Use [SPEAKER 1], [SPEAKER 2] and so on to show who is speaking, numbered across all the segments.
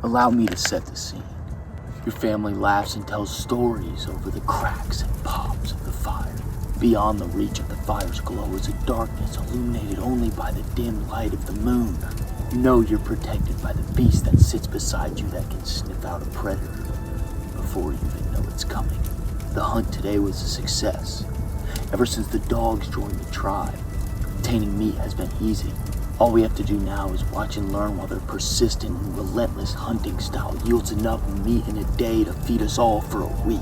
[SPEAKER 1] Allow me to set the scene. Your family laughs and tells stories over the cracks and pops of the fire. Beyond the reach of the fire's glow is a darkness illuminated only by the dim light of the moon. You know you're protected by the beast that sits beside you that can sniff out a predator before you even know it's coming. The hunt today was a success. Ever since the dogs joined the tribe, obtaining meat has been easy. All we have to do now is watch and learn while their persistent and relentless hunting style yields enough meat in a day to feed us all for a week.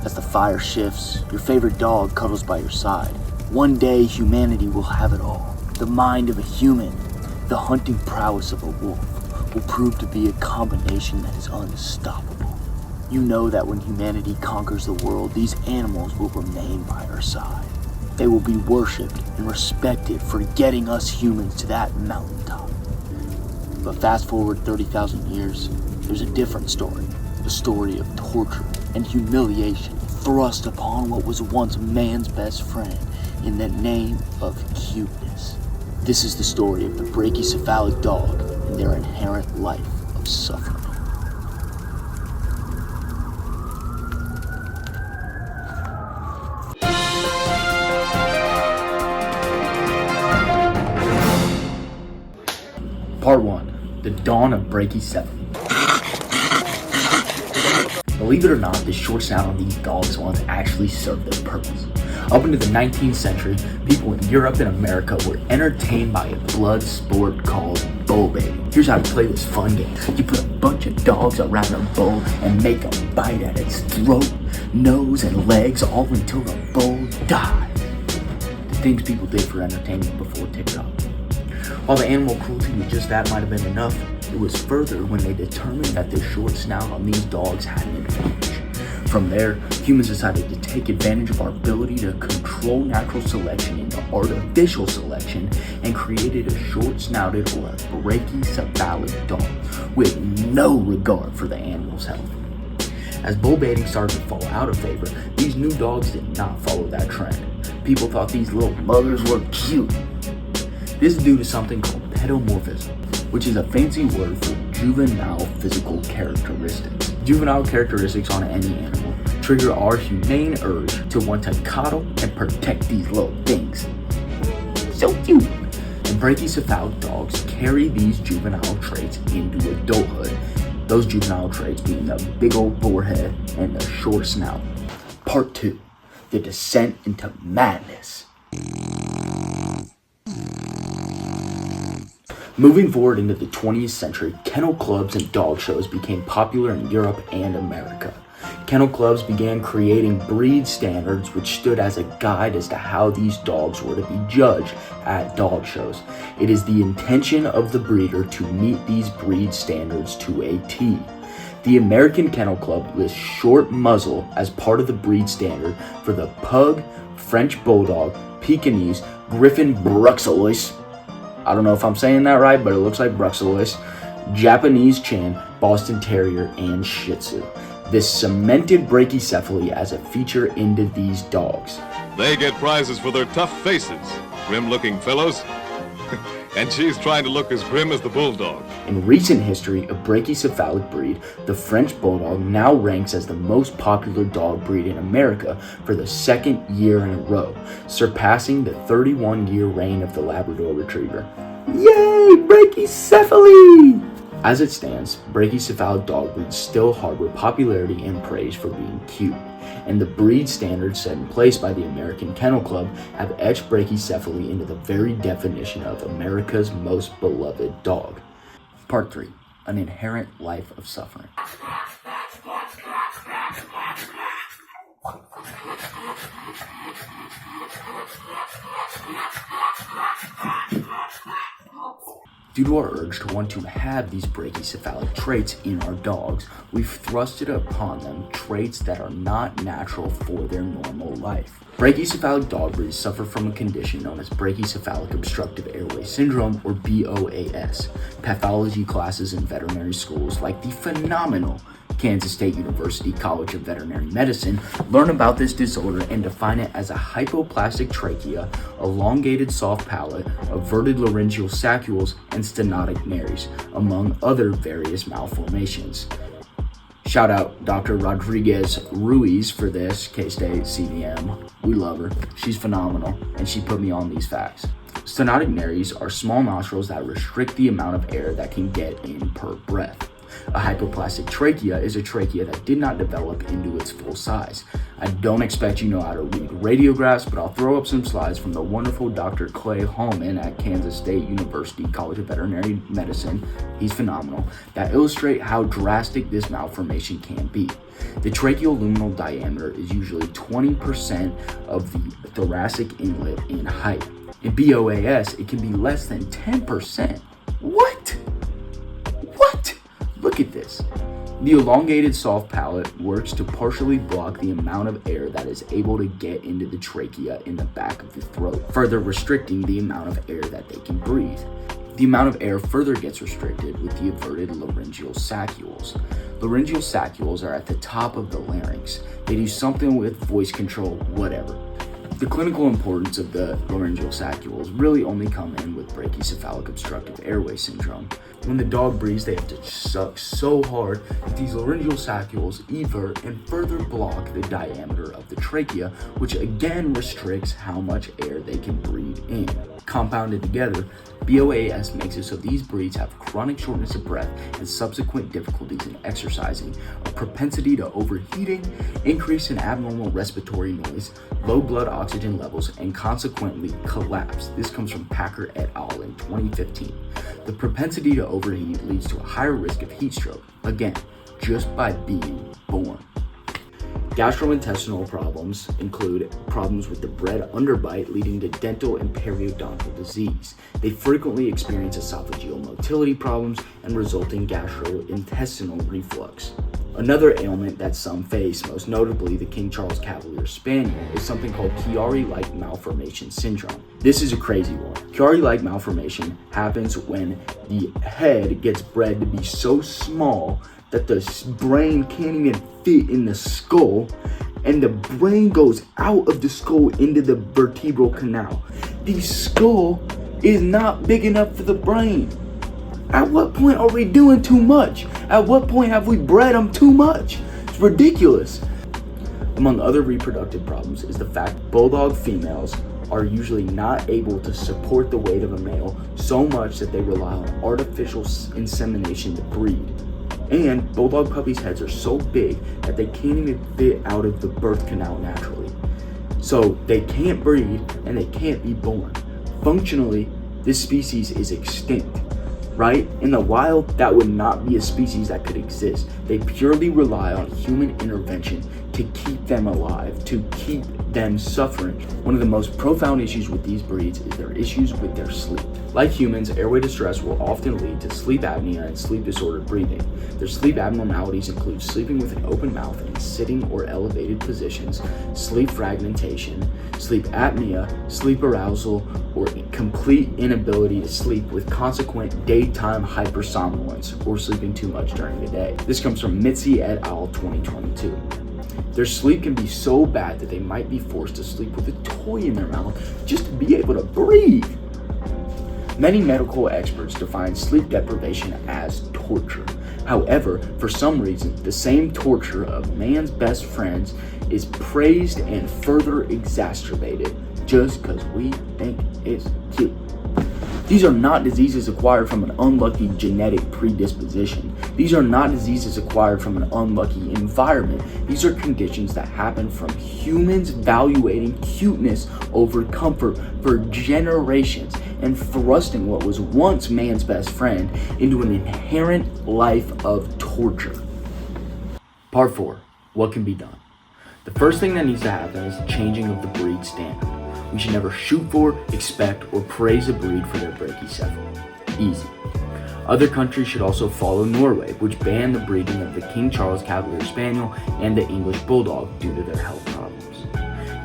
[SPEAKER 1] As the fire shifts, your favorite dog cuddles by your side. One day, humanity will have it all. The mind of a human, the hunting prowess of a wolf, will prove to be a combination that is unstoppable. You know that when humanity conquers the world, these animals will remain by our side. They will be worshipped and respected for getting us humans to that mountaintop. But fast forward 30,000 years, there's a different story. A story of torture and humiliation thrust upon what was once man's best friend in the name of cuteness. This is the story of the brachycephalic dog and their inherent life of suffering. Part 1. The Dawn of Brachycephaly. Believe it or not, the short sound on these dogs once actually served their purpose. Up into the 19th century, people in Europe and America were entertained by a blood sport called bull baiting. Here's how to play this fun game. You put a bunch of dogs around a bull and make them bite at its throat, nose, and legs all until the bull died. The things people did for entertainment before TikTok. While the animal cruelty with just that might have been enough, it was further when they determined that the short snout on these dogs had an advantage. From there, humans decided to take advantage of our ability to control natural selection into artificial selection and created a short-snouted or a brachycephalic dog with no regard for the animal's health. As bull baiting started to fall out of favor, these new dogs did not follow that trend. People thought these little muggers were cute. This is due to something called pedomorphism, which is a fancy word for juvenile physical characteristics. Juvenile characteristics on any animal trigger our humane urge to want to coddle and protect these little things. So cute! And brachycephalic dogs carry these juvenile traits into adulthood, those juvenile traits being the big old forehead and the short snout. Part 2. The Descent into Madness. Moving forward into the 20th century, kennel clubs and dog shows became popular in Europe and America. Kennel clubs began creating breed standards which stood as a guide as to how these dogs were to be judged at dog shows. It is the intention of the breeder to meet these breed standards to a T. The American Kennel Club lists short muzzle as part of the breed standard for the Pug, French Bulldog, Pekingese, Griffon Bruxellois, I don't know if I'm saying that right, but it looks like Bruxellois, Japanese Chin, Boston Terrier, and Shih Tzu. This cemented brachycephaly as a feature into these dogs.
[SPEAKER 2] They get prizes for their tough faces, grim-looking fellows. And she's trying to look as grim as the bulldog.
[SPEAKER 1] In recent history, a brachycephalic breed, the French Bulldog now ranks as the most popular dog breed in America for the second year in a row, surpassing the 31-year reign of the Labrador Retriever. Yay, brachycephaly! As it stands, brachycephalic dog breeds still harbor popularity and praise for being cute, and the breed standards set in place by the American Kennel Club have etched brachycephaly into the very definition of America's most beloved dog. Part 3. An Inherent Life of Suffering. Due to our urge to want to have these brachycephalic traits in our dogs, we've thrusted upon them traits that are not natural for their normal life. Brachycephalic dog breeds suffer from a condition known as brachycephalic obstructive airway syndrome, or BOAS. Pathology classes in veterinary schools, like the phenomenal Kansas State University College of Veterinary Medicine learn about this disorder and define it as a hypoplastic trachea, elongated soft palate, averted laryngeal saccules, and stenotic nares, among other various malformations. Shout out Dr. Rodriguez Ruiz for this, K-State CVM. We love her. She's phenomenal, and she put me on these facts. Stenotic nares are small nostrils that restrict the amount of air that can get in per breath. A hypoplastic trachea is a trachea that did not develop into its full size. I don't expect you know how to read radiographs, but I'll throw up some slides from the wonderful Dr. Clay Hallman at Kansas State University College of Veterinary Medicine, he's phenomenal, that illustrate how drastic this malformation can be. The tracheal luminal diameter is usually 20% of the thoracic inlet in height. In BOAS, it can be less than 10%. What? Look at this. The elongated soft palate works to partially block the amount of air that is able to get into the trachea in the back of the throat, further restricting the amount of air that they can breathe. The amount of air further gets restricted with the averted laryngeal saccules. Laryngeal saccules are at the top of the larynx. They do something with voice control, whatever. The clinical importance of the laryngeal saccules really only come in with brachycephalic obstructive airway syndrome. When the dog breathes, they have to suck so hard that these laryngeal saccules evert and further block the diameter of the trachea, which again restricts how much air they can breathe in. Compounded together, BOAS makes it so these breeds have chronic shortness of breath and subsequent difficulties in exercising, a propensity to overheating, increase in abnormal respiratory noise, low blood oxygen levels, and consequently collapse. This comes from Packer et al. In 2015. The propensity to overheat leads to a higher risk of heat stroke, again, just by being born. Gastrointestinal problems include problems with the bread underbite leading to dental and periodontal disease. They frequently experience esophageal motility problems and resulting gastrointestinal reflux. Another ailment that some face, most notably the King Charles Cavalier Spaniel, is something called Chiari-like malformation syndrome. This is a crazy one. Chiari-like malformation happens when the head gets bred to be so small that the brain can't even fit in the skull, and the brain goes out of the skull into the vertebral canal. The skull is not big enough for the brain. At what point are we doing too much? At what point have we bred them too much? It's ridiculous. Among other reproductive problems is the fact bulldog females are usually not able to support the weight of a male so much that they rely on artificial insemination to breed. And bulldog puppies' heads are so big that they can't even fit out of the birth canal naturally. So they can't breed and they can't be born. Functionally, this species is extinct, right? In the wild, that would not be a species that could exist. They purely rely on human intervention to keep them alive, to keep them suffering. One of the most profound issues with these breeds is their issues with their sleep. Like humans, airway distress will often lead to sleep apnea and sleep disordered breathing. Their sleep abnormalities include sleeping with an open mouth in sitting or elevated positions, sleep fragmentation, sleep apnea, sleep arousal, or complete inability to sleep with consequent daytime hypersomnolence or sleeping too much during the day. This comes from Mitzi et al. 2022. Their sleep can be so bad that they might be forced to sleep with a toy in their mouth just to be able to breathe. Many medical experts define sleep deprivation as torture. However, for some reason, the same torture of man's best friends is praised and further exacerbated just because we think it's cute. These are not diseases acquired from an unlucky genetic predisposition. These are not diseases acquired from an unlucky environment. These are conditions that happen from humans valuing cuteness over comfort for generations and thrusting what was once man's best friend into an inherent life of torture. Part 4. What can be done? The first thing that needs to happen is the changing of the breed standard. We should never shoot for, expect, or praise a breed for their brachycephaly. Easy. Other countries should also follow Norway, which banned the breeding of the King Charles Cavalier Spaniel and the English Bulldog due to their health problems.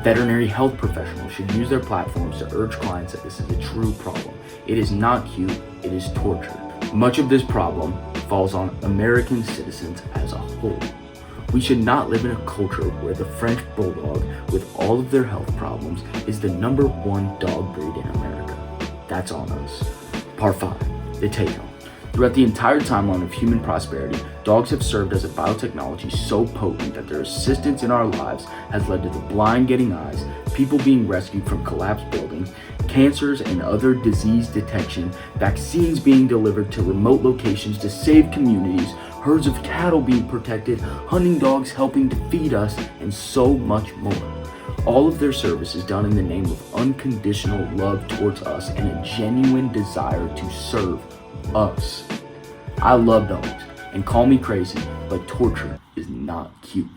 [SPEAKER 1] Veterinary health professionals should use their platforms to urge clients that this is a true problem. It is not cute, it is torture. Much of this problem falls on American citizens as a whole. We should not live in a culture where the French Bulldog, with all of their health problems, is the #1 dog breed in America. That's on us. Part 5, the take-home. Throughout the entire timeline of human prosperity, dogs have served as a biotechnology so potent that their assistance in our lives has led to the blind getting eyes, people being rescued from collapsed buildings, cancers and other disease detection, vaccines being delivered to remote locations to save communities, herds of cattle being protected, hunting dogs helping to feed us, and so much more. All of their service is done in the name of unconditional love towards us and a genuine desire to serve us. I love dogs, and call me crazy, but torture is not cute.